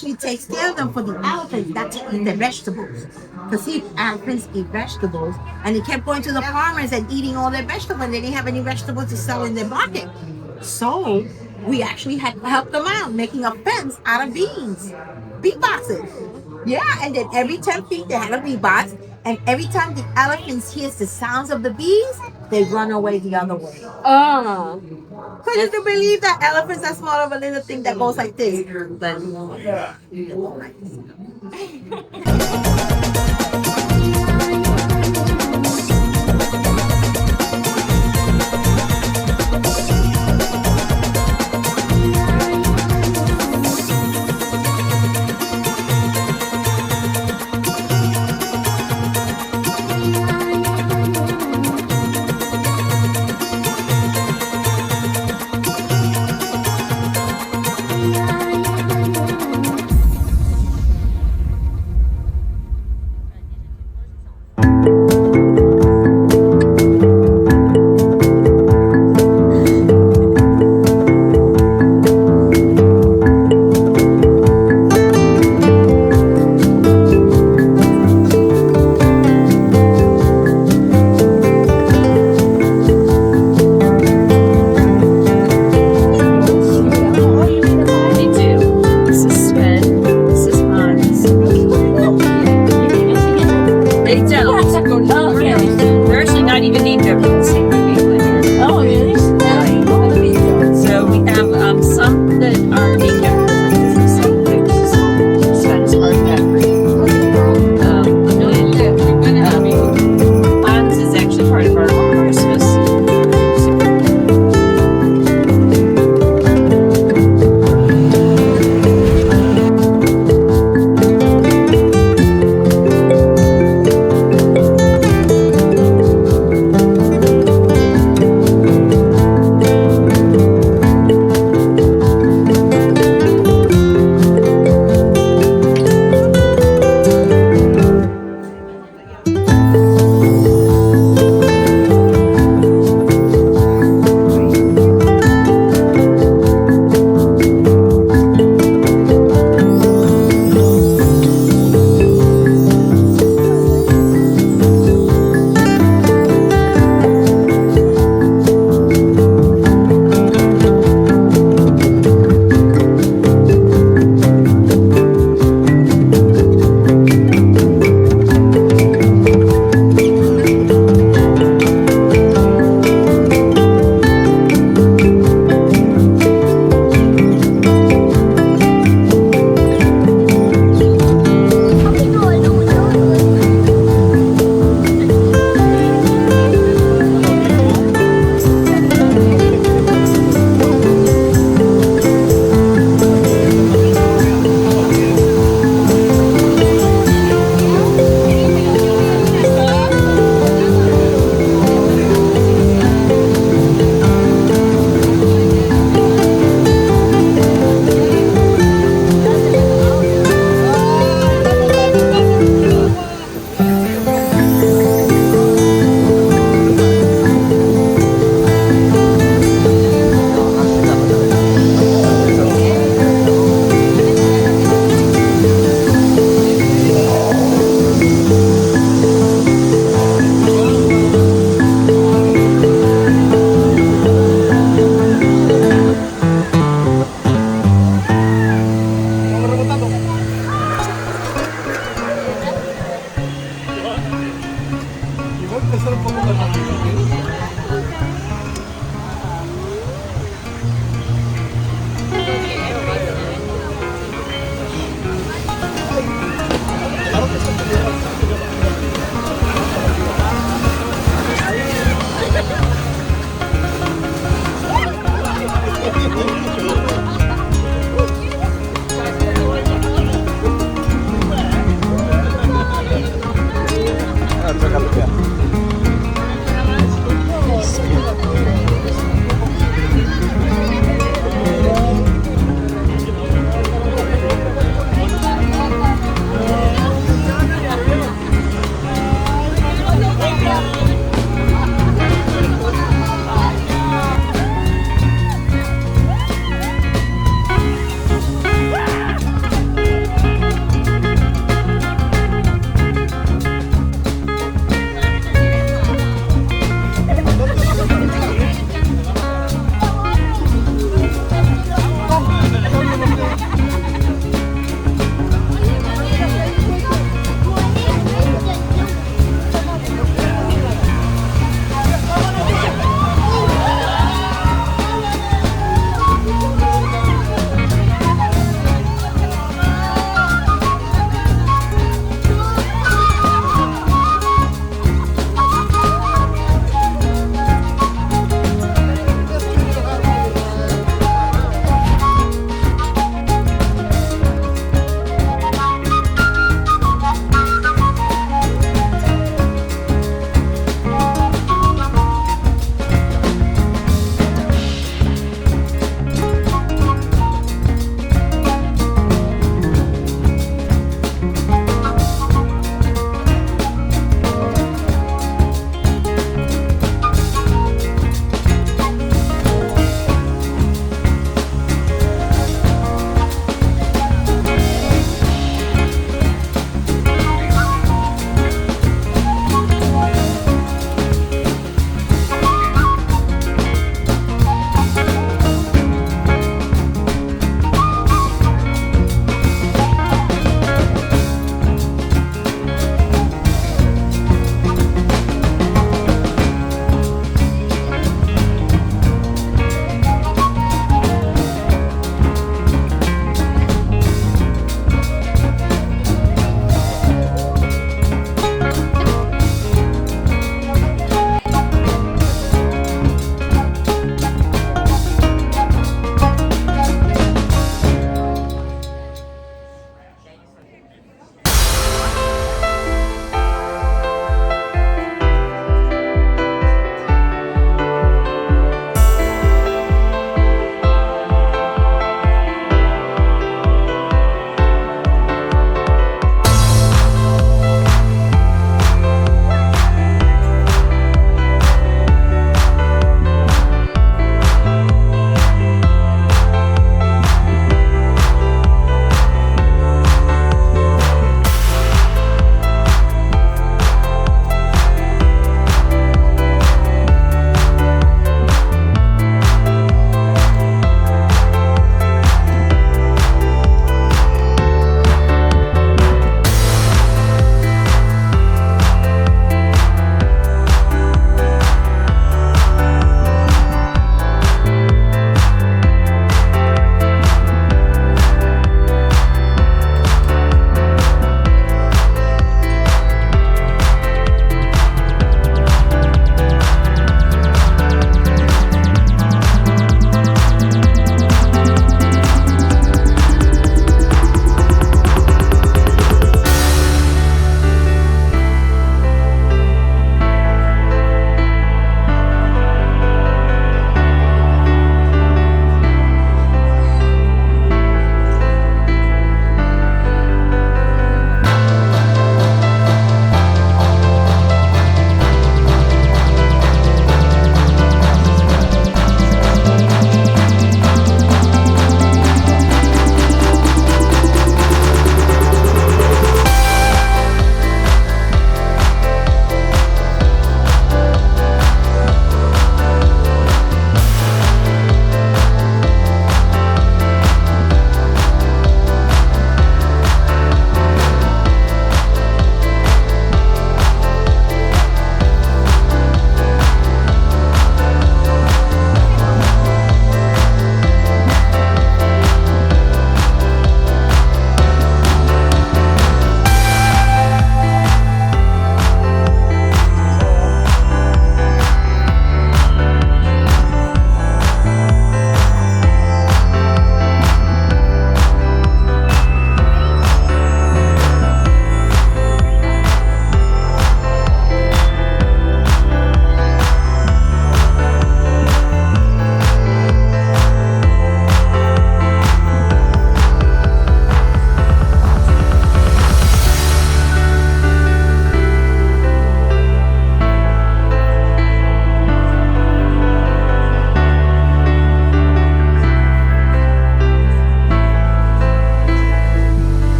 actually takes care of them for the elephants not to eat the vegetables. Because see, elephants eat vegetables, and they kept going to the farmers and eating all their vegetables, and they didn't have any vegetables to sell in their market. So we actually had to help them out, making a fence out of beans, bee boxes. Yeah, and then every 10 feet they had a bee box, and every time the elephants hears the sounds of the bees, they run away the other way. Could you believe that elephants are small of a little thing that goes like this?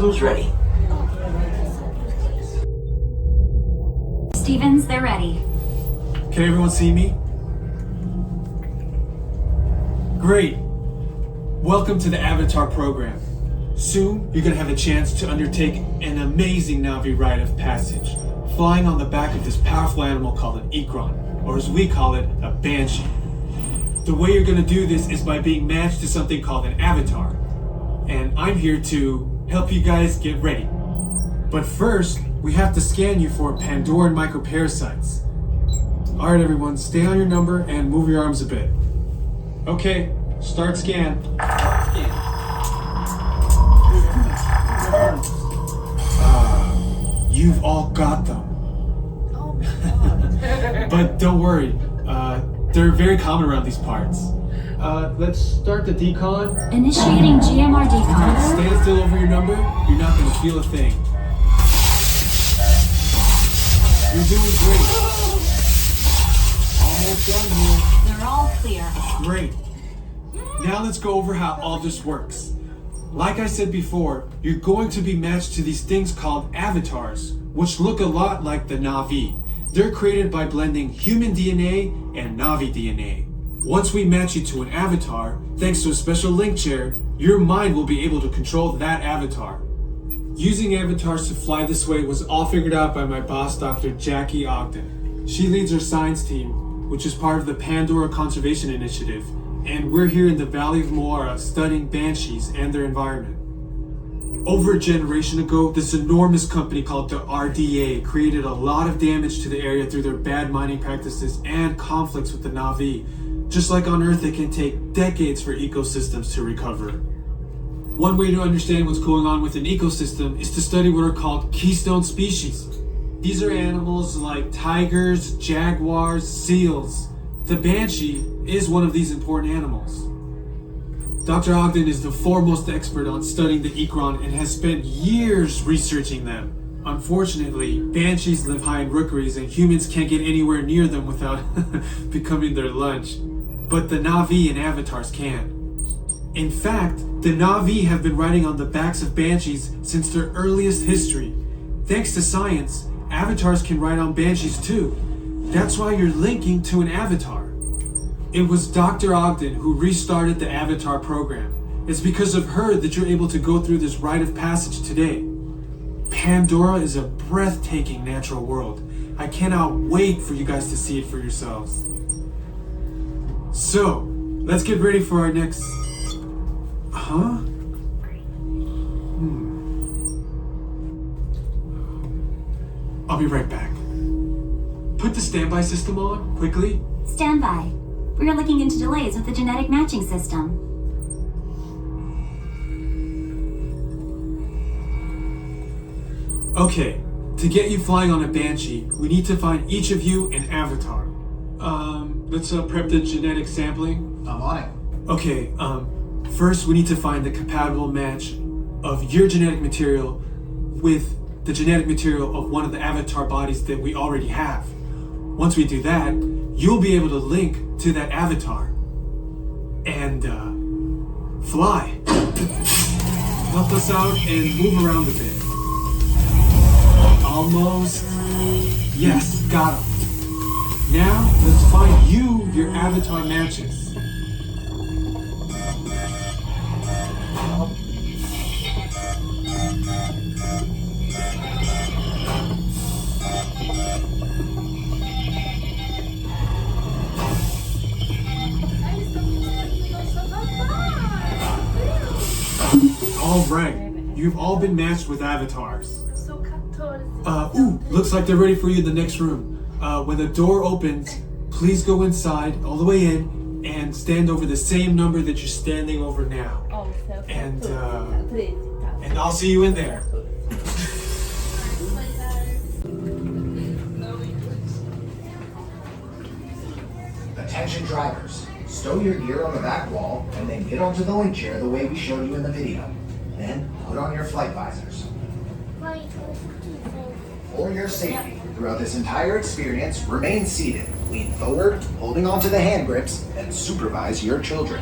systems ready. Stevens, they're ready. Can everyone see me? Great. Welcome to the Avatar program. Soon, you're gonna have a chance to undertake an amazing Na'vi rite of passage, flying on the back of this powerful animal called an Ikran, or as we call it, a Banshee. The way you're gonna do this is by being matched to something called an avatar. And I'm here to help you guys get ready. But first, we have to scan you for Pandoran microparasites. Alright everyone, stay on your number and move your arms a bit. Okay, start scan. You've all got them. Oh my God. But don't worry, they're very common around these parts. Let's start the decon. Initiating GMR decon. Stand still over your number, you're not gonna feel a thing. You're doing great. Almost done here. They're all clear. Great. Now let's go over how all this works. Like I said before, you're going to be matched to these things called avatars, which look a lot like the Na'vi. They're created by blending human DNA and Na'vi DNA. Once we match you to an avatar, thanks to a special link chair, your mind will be able to control that avatar. Using avatars to fly this way was all figured out by my boss, Dr. Jackie Ogden. She leads our science team, which is part of the Pandora Conservation Initiative, and we're here in the Valley of Moara studying banshees and their environment. Over a generation ago, this enormous company called the RDA created a lot of damage to the area through their bad mining practices and conflicts with the Na'vi. Just like on Earth, it can take decades for ecosystems to recover. One way to understand what's going on with an ecosystem is to study what are called keystone species. These are animals like tigers, jaguars, seals. The banshee is one of these important animals. Dr. Ogden is the foremost expert on studying the Ikran and has spent years researching them. Unfortunately, banshees live high in rookeries and humans can't get anywhere near them without becoming their lunch. But the Na'vi and avatars can. In fact, the Na'vi have been riding on the backs of banshees since their earliest history. Thanks to science, avatars can ride on banshees too. That's why you're linking to an avatar. It was Dr. Ogden who restarted the Avatar program. It's because of her that you're able to go through this rite of passage today. Pandora is a breathtaking natural world. I cannot wait for you guys to see it for yourselves. So, let's get ready for our next... Huh? I'll be right back. Put the standby system on, quickly. Stand by. We are looking into delays with the genetic matching system. Okay, to get you flying on a Banshee, we need to find each of you an avatar. Let's prep the genetic sampling. I'm on it. Okay, first we need to find the compatible match of your genetic material with the genetic material of one of the avatar bodies that we already have. Once we do that, you'll be able to link to that avatar and fly. Help us out and move around a bit. Almost. Yes, got him. Now, let's find you your avatar matches. All right, you've all been matched with avatars. Looks like they're ready for you in the next room. When the door opens, please go inside, all the way in, and stand over the same number that you're standing over now. And I'll see you in there. Attention drivers, stow your gear on the back wall and then get onto the link chair the way we showed you in the video. Then put on your flight visors. For your safety, throughout this entire experience, remain seated, lean forward, holding onto the hand grips, and supervise your children.